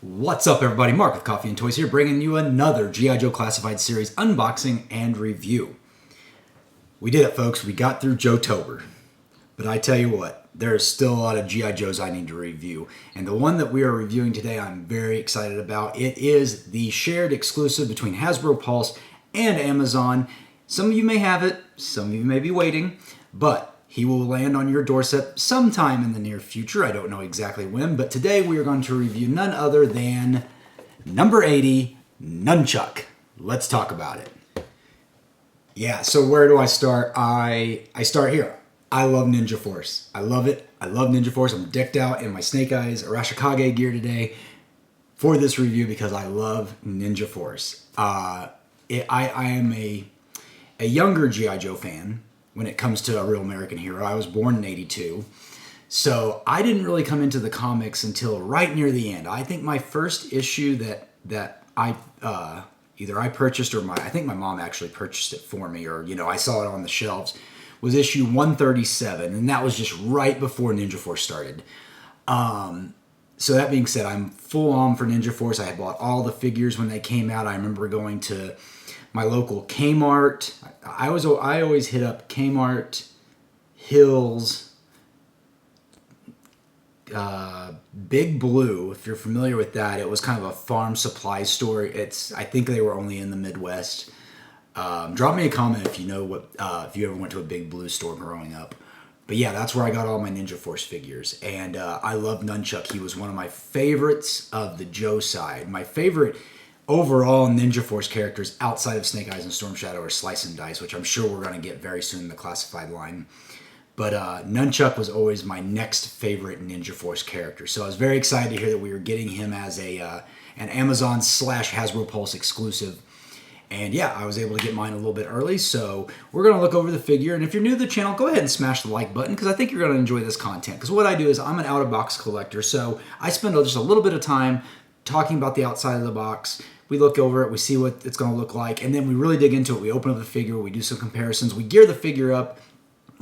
What's up, everybody? Mark with Coffee&Toys here, bringing you another G.I. Joe Classified Series unboxing and review. We did it, folks. We got through Joe-tober. But I tell you what, there's still a lot of G.I. Joes I need to review. And the one that we are reviewing today, I'm very excited about. It is the shared exclusive between Hasbro Pulse and Amazon. Some of you may have it, some of you may be waiting, but he will land on your doorstep sometime in the near future. I don't know exactly when, but today we are going to review none other than number 80, Nunchuk. Let's talk about it. Yeah, so where do I start? I start here. I love Ninja Force. I love it. I love Ninja Force. I'm decked out in my Snake Eyes Arashikage gear today for this review because I love Ninja Force. I am a younger G.I. Joe fan when it comes to a real American hero. I was born in 82. So I didn't really come into the comics until right near the end. I think my first issue that I either I purchased or I think my mom actually purchased it for me, or I saw it on the shelves, was issue 137, and that was just right before Ninja Force started. So that being said, I'm full on for Ninja Force. I had bought all the figures when they came out. I remember going to my local Kmart. I always hit up Kmart, Hills, Big Blue. If you're familiar with that, it was kind of a farm supply store. I think they were only in the Midwest. Drop me a comment if you know if you ever went to a Big Blue store growing up. But yeah, that's where I got all my Ninja Force figures. And I love Nunchuk. He was one of my favorites of the Joe side. My favorite overall Ninja Force characters outside of Snake Eyes and Storm Shadow are Slice and Dice, which I'm sure we're going to get very soon in the classified line. But Nunchuk was always my next favorite Ninja Force character. So I was very excited to hear that we were getting him as an Amazon / Hasbro Pulse exclusive. And yeah, I was able to get mine a little bit early. So we're going to look over the figure. And if you're new to the channel, go ahead and smash the like button, because I think you're going to enjoy this content. Because what I do is I'm an out-of-box collector. So I spend just a little bit of time talking about the outside of the box. We look over it, we see what it's going to look like, and then we really dig into it. We open up the figure, we do some comparisons, we gear the figure up,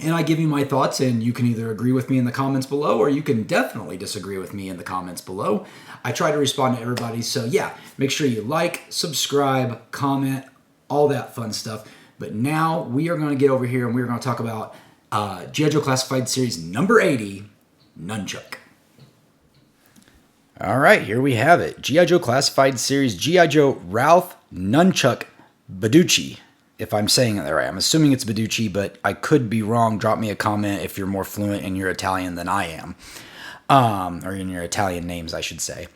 and I give you my thoughts, and you can either agree with me in the comments below, or you can definitely disagree with me in the comments below. I try to respond to everybody, so yeah, make sure you like, subscribe, comment, all that fun stuff. But now we are going to get over here, and we're going to talk about G.I. Joe Classified Series number 80, Nunchuk. All right, here we have it. G.I. Joe Classified Series, G.I. Joe Ralph Nunchuk Badducci. If I'm saying it right, I'm assuming it's Badducci, but I could be wrong. Drop me a comment if you're more fluent in your Italian than I am. Or in your Italian names, I should say.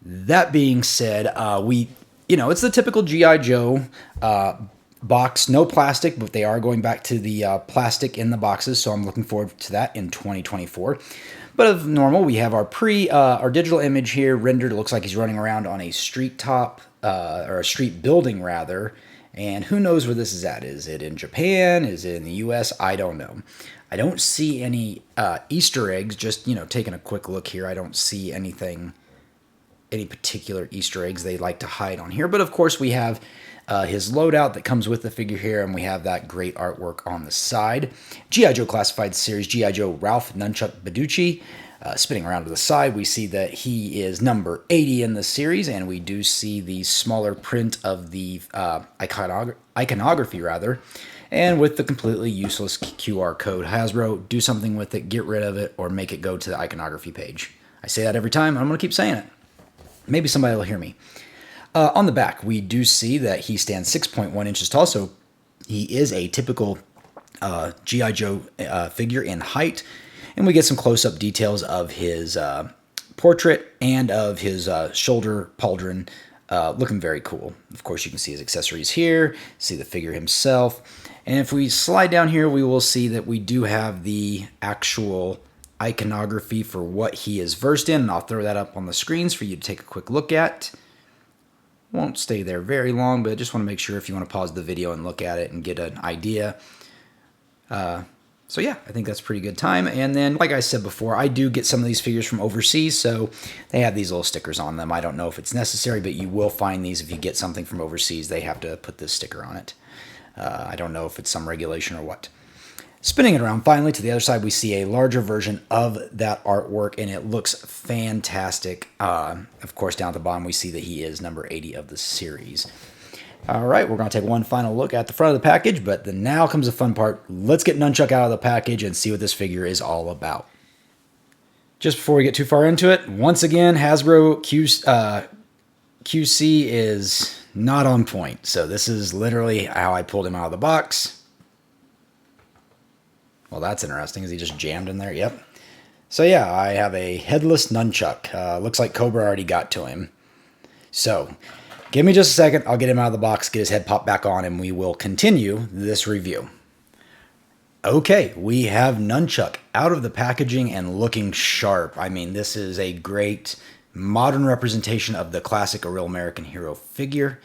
That being said, it's the typical G.I. Joe box. No plastic, but they are going back to the plastic in the boxes, so I'm looking forward to that in 2024. But as normal, we have our digital image here rendered. It looks like he's running around on a street top, or a street building rather. And who knows where this is at? Is it in Japan? Is it in the U.S.? I don't know. I don't see any Easter eggs. Just taking a quick look here, I don't see any particular Easter eggs they like to hide on here. But of course, we have his loadout that comes with the figure here, and we have that great artwork on the side. G.I. Joe Classified Series, G.I. Joe Ralph Nunchuk Badducci. Spinning around to the side, we see that he is number 80 in the series, and we do see the smaller print of the iconography, rather, and with the completely useless QR code. Hasbro, do something with it, get rid of it, or make it go to the iconography page. I say that every time, and I'm going to keep saying it. Maybe somebody will hear me. On the back, we do see that he stands 6.1 inches tall, so he is a typical G.I. Joe figure in height. And we get some close-up details of his portrait and of his shoulder pauldron, looking very cool. Of course, you can see his accessories here, see the figure himself. And if we slide down here, we will see that we do have the actual iconography for what he is versed in. And I'll throw that up on the screens for you to take a quick look at. Won't stay there very long, but I just want to make sure if you want to pause the video and look at it and get an idea. So yeah, I think that's a pretty good time. And then, like I said before, I do get some of these figures from overseas, so they have these little stickers on them. I don't know if it's necessary, but you will find these if you get something from overseas. They have to put this sticker on it. I don't know if it's some regulation or what. Spinning it around, finally, to the other side, we see a larger version of that artwork, and it looks fantastic. Of course, down at the bottom, we see that he is number 80 of the series. All right, we're going to take one final look at the front of the package, but then now comes the fun part. Let's get Nunchuk out of the package and see what this figure is all about. Just before we get too far into it, once again, Hasbro QC is not on point. So this is literally how I pulled him out of the box. Well, that's interesting. Is he just jammed in there? Yep. So yeah, I have a headless Nunchuk. Looks like Cobra already got to him. So give me just a second. I'll get him out of the box, get his head popped back on, and we will continue this review. Okay, we have Nunchuk out of the packaging and looking sharp. I mean, this is a great modern representation of the classic A Real American Hero figure.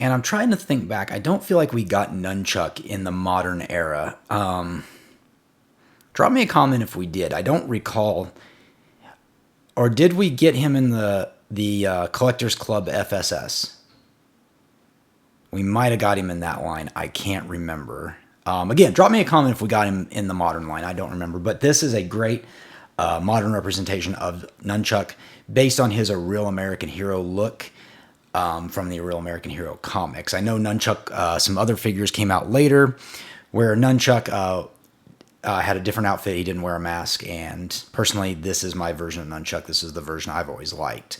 And I'm trying to think back. I don't feel like we got Nunchuk in the modern era. Drop me a comment if we did. I don't recall. Or did we get him in the Collectors Club FSS? We might have got him in that line. I can't remember. Again, drop me a comment if we got him in the modern line. I don't remember. But this is a great modern representation of Nunchuk based on his A Real American Hero look from the A Real American Hero comics. I know Nunchuk, some other figures came out later where Nunchuk had a different outfit. He didn't wear a mask. And personally, this is my version of Nunchuk. This is the version I've always liked.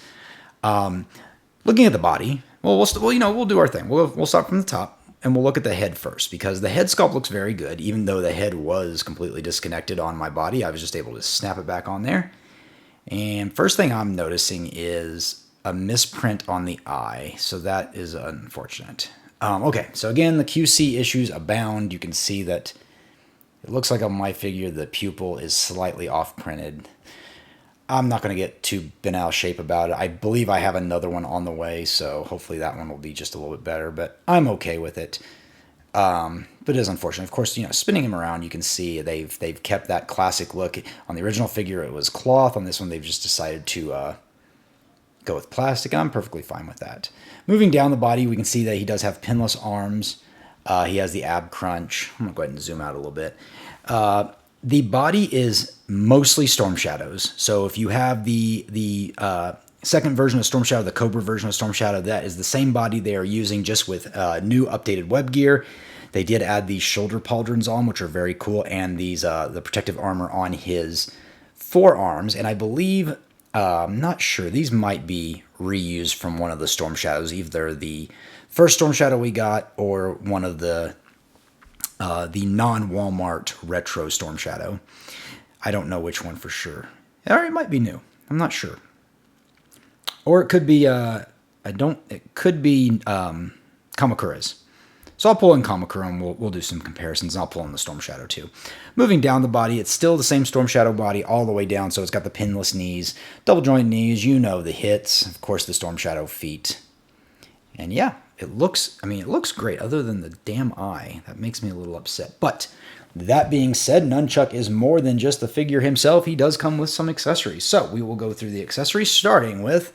Looking at the body, we'll do our thing. We'll start from the top and we'll look at the head first because the head sculpt looks very good. Even though the head was completely disconnected on my body, I was just able to snap it back on there. And first thing I'm noticing is a misprint on the eye. So that is unfortunate. Okay, so again, the QC issues abound. You can see that it looks like on my figure the pupil is slightly off-printed. I'm not going to get too bent out of shape about it. I believe I have another one on the way, so hopefully that one will be just a little bit better, but I'm okay with it. But it is unfortunate. Of course, spinning him around, you can see they've kept that classic look. On the original figure, it was cloth. On this one, they've just decided to go with plastic, and I'm perfectly fine with that. Moving down the body, we can see that he does have pinless arms. He has the ab crunch. I'm going to go ahead and zoom out a little bit. The body is mostly Storm Shadows. So if you have the second version of Storm Shadow, the Cobra version of Storm Shadow, that is the same body they are using just with new updated web gear. They did add these shoulder pauldrons on, which are very cool, and these the protective armor on his forearms. And I believe, I'm not sure, these might be reused from one of the Storm Shadows, either the first Storm Shadow we got or one of the non-Walmart retro Storm Shadow. I don't know which one for sure. Or it might be new. I'm not sure. Or it could be, it could be Kamakura's. So I'll pull in Kamakura and we'll do some comparisons, and I'll pull in the Storm Shadow too. Moving down the body, it's still the same Storm Shadow body all the way down, so it's got the pinless knees, double joint knees, the hits, of course the Storm Shadow feet. And yeah, it looks great, other than the damn eye. That makes me a little upset. But that being said, Nunchuk is more than just the figure himself. He does come with some accessories. So we will go through the accessories, starting with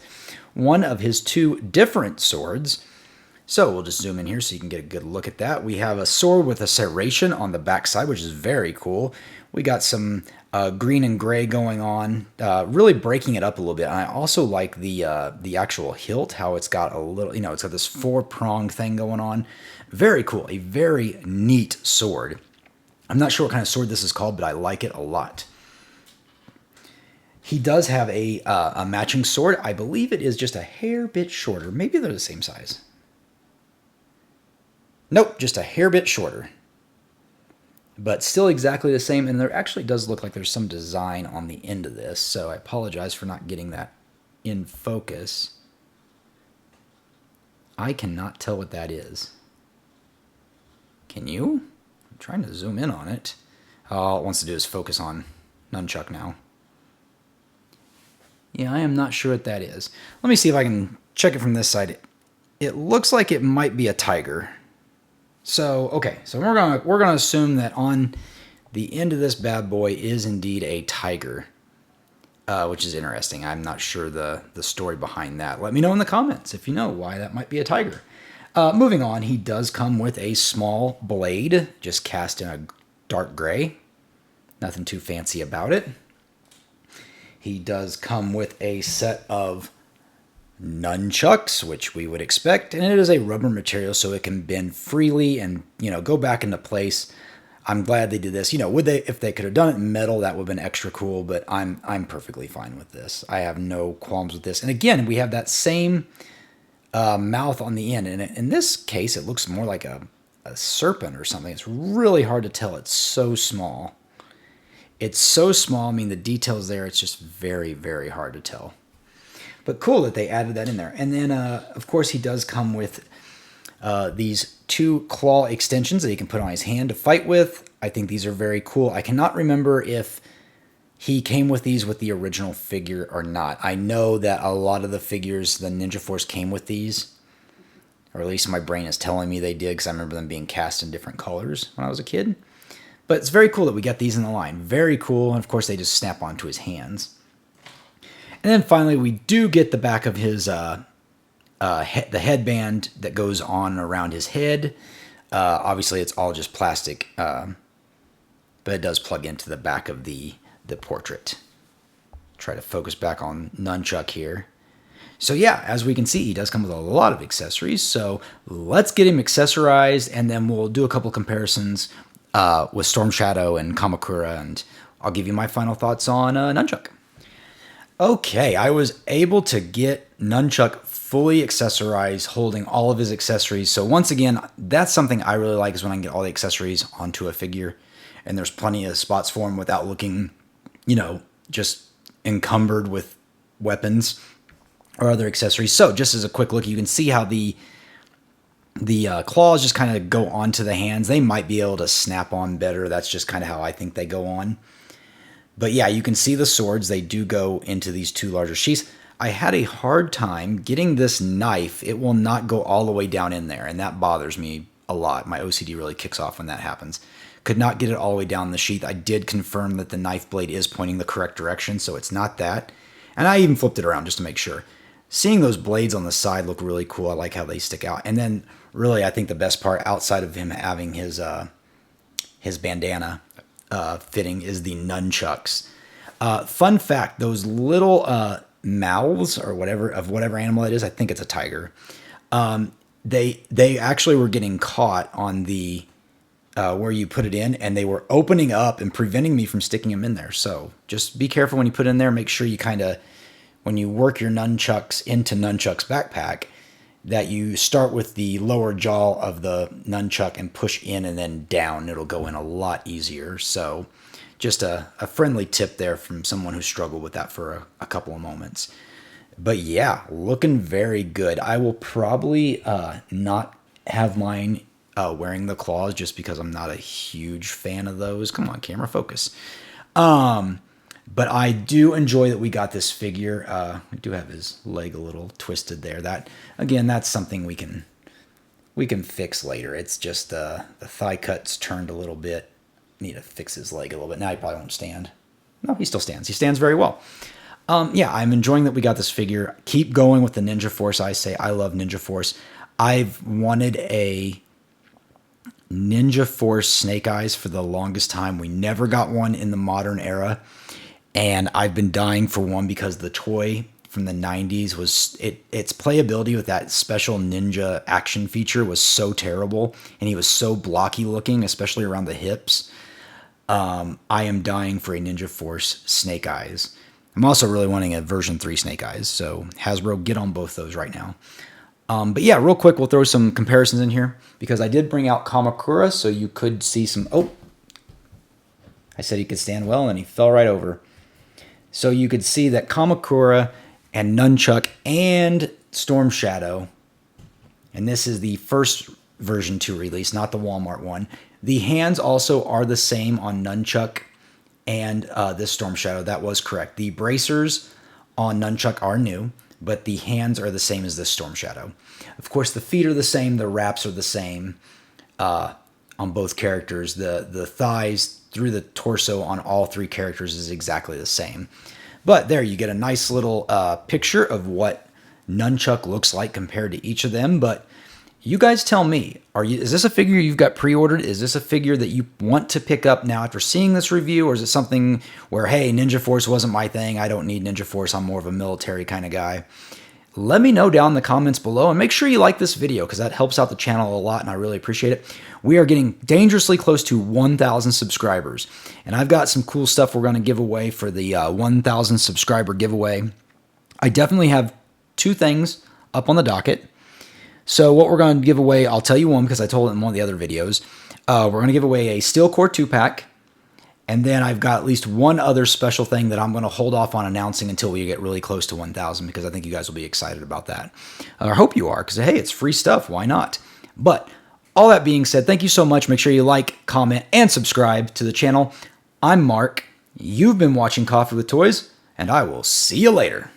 one of his two different swords. So we'll just zoom in here so you can get a good look at that. We have a sword with a serration on the back side, which is very cool. We got some green and gray going on, really breaking it up a little bit. And I also like the actual hilt, how it's got a little, it's got this four-pronged thing going on. Very cool, a very neat sword. I'm not sure what kind of sword this is called, but I like it a lot. He does have a matching sword. I believe it is just a hair bit shorter. Maybe they're the same size. Nope, just a hair bit shorter. But still exactly the same, and there actually does look like there's some design on the end of this, so I apologize for not getting that in focus. I cannot tell what that is. Can you? I'm trying to zoom in on it. All it wants to do is focus on Nunchuk now. Yeah, I am not sure what that is. Let me see if I can check it from this side. It looks like it might be a tiger. So, okay, so we're gonna assume that on the end of this bad boy is indeed a tiger, which is interesting. I'm not sure the story behind that. Let me know in the comments if you know why that might be a tiger. Moving on, he does come with a small blade, just cast in a dark gray. Nothing too fancy about it. He does come with a set of nunchucks, which we would expect, and it is a rubber material so it can bend freely and, go back into place. I'm glad they did this. If they could have done it in metal, that would have been extra cool, but I'm perfectly fine with this. I have no qualms with this. And again, we have that same mouth on the end, and in this case, it looks more like a serpent or something. It's really hard to tell. It's so small. It's so small. I mean, the details there, it's just very, very hard to tell. But cool that they added that in there. And then, of course, he does come with these 2 claw extensions that he can put on his hand to fight with. I think these are very cool. I cannot remember if he came with these with the original figure or not. I know that a lot of the figures, the Ninja Force, came with these. Or at least my brain is telling me they did, because I remember them being cast in different colors when I was a kid. But it's very cool that we got these in the line. Very cool. And of course, they just snap onto his hands. And then finally, we do get the back of his the headband that goes on around his head. Obviously, it's all just plastic, but it does plug into the back of the portrait. Try to focus back on Nunchuk here. So yeah, as we can see, he does come with a lot of accessories. So let's get him accessorized, and then we'll do a couple comparisons with Storm Shadow and Kamakura, and I'll give you my final thoughts on Nunchuk. Okay, I was able to get Nunchuk fully accessorized, holding all of his accessories. So once again, that's something I really like, is when I can get all the accessories onto a figure, and there's plenty of spots for him without looking, just encumbered with weapons or other accessories. So just as a quick look, you can see how the claws just kind of go onto the hands. They might be able to snap on better. That's just kind of how I think they go on. But yeah, you can see the swords. They do go into these 2 larger sheaths. I had a hard time getting this knife. It will not go all the way down in there, and that bothers me a lot. My OCD really kicks off when that happens. Could not get it all the way down the sheath. I did confirm that the knife blade is pointing the correct direction, so it's not that. And I even flipped it around just to make sure. Seeing those blades on the side look really cool. I like how they stick out. And then really, I think the best part, outside of him having his bandana fitting, is the nunchucks. Fun fact, those little mouths or whatever animal it is, I think it's a tiger, they actually were getting caught on the where you put it in, and they were opening up and preventing me from sticking them in there. So just be careful when you put it in there. Make sure you when you work your nunchucks into Nunchuk's backpack, that you start with the lower jaw of the nunchuck and push in and then down. It'll go in a lot easier. So just a friendly tip there from someone who struggled with that for a couple of moments. But yeah, looking very good. I will probably not have mine wearing the claws, just because I'm not a huge fan of those. Come on, camera, focus. But I do enjoy that we got this figure. We do have his leg a little twisted there. That's something we can fix later. It's just the thigh cut's turned a little bit. Need to fix his leg a little bit. Now he probably won't stand. No, he still stands. He stands very well. Yeah, I'm enjoying that we got this figure. Keep going with the Ninja Force. I say I love Ninja Force. I've wanted a Ninja Force Snake Eyes for the longest time. We never got one in the modern era. And I've been dying for one, because the toy from the 90s was, its playability with that special ninja action feature was so terrible, and he was so blocky looking, especially around the hips. I am dying for a Ninja Force Snake Eyes. I'm also really wanting a version 3 Snake Eyes, so Hasbro, get on both those right now. But yeah, real quick, we'll throw some comparisons in here, because I did bring out Kamakura, so you could see some... Oh! I said he could stand well, and he fell right over. So you could see that Kamakura and Nunchuk and Storm Shadow, and this is the first version 2 release, not the Walmart one. The hands also are the same on Nunchuk and this Storm Shadow. That was correct. The bracers on Nunchuk are new, but the hands are the same as this Storm Shadow. Of course, the feet are the same. The wraps are the same on both characters. The thighs through the torso on all 3 characters is exactly the same. But there you get a nice little picture of what Nunchuk looks like compared to each of them. But You guys tell me, is this a figure you've got pre-ordered? Is this a figure that you want to pick up now after seeing this review? Or is it something where, hey, Ninja Force wasn't my thing. I don't need Ninja Force. I'm more of a military kind of guy. Let me know down in the comments below, and make sure you like this video because that helps out the channel a lot and I really appreciate it. We are getting dangerously close to 1,000 subscribers, and I've got some cool stuff we're going to give away for the 1,000 subscriber giveaway. I definitely have 2 things up on the docket. So what we're going to give away, I'll tell you one because I told it in one of the other videos. We're going to give away a Steel Core 2-pack. And then I've got at least one other special thing that I'm going to hold off on announcing until we get really close to 1,000 because I think you guys will be excited about that. I hope you are because, hey, it's free stuff. Why not? But all that being said, thank you so much. Make sure you like, comment, and subscribe to the channel. I'm Mark. You've been watching Coffee with Toys, and I will see you later.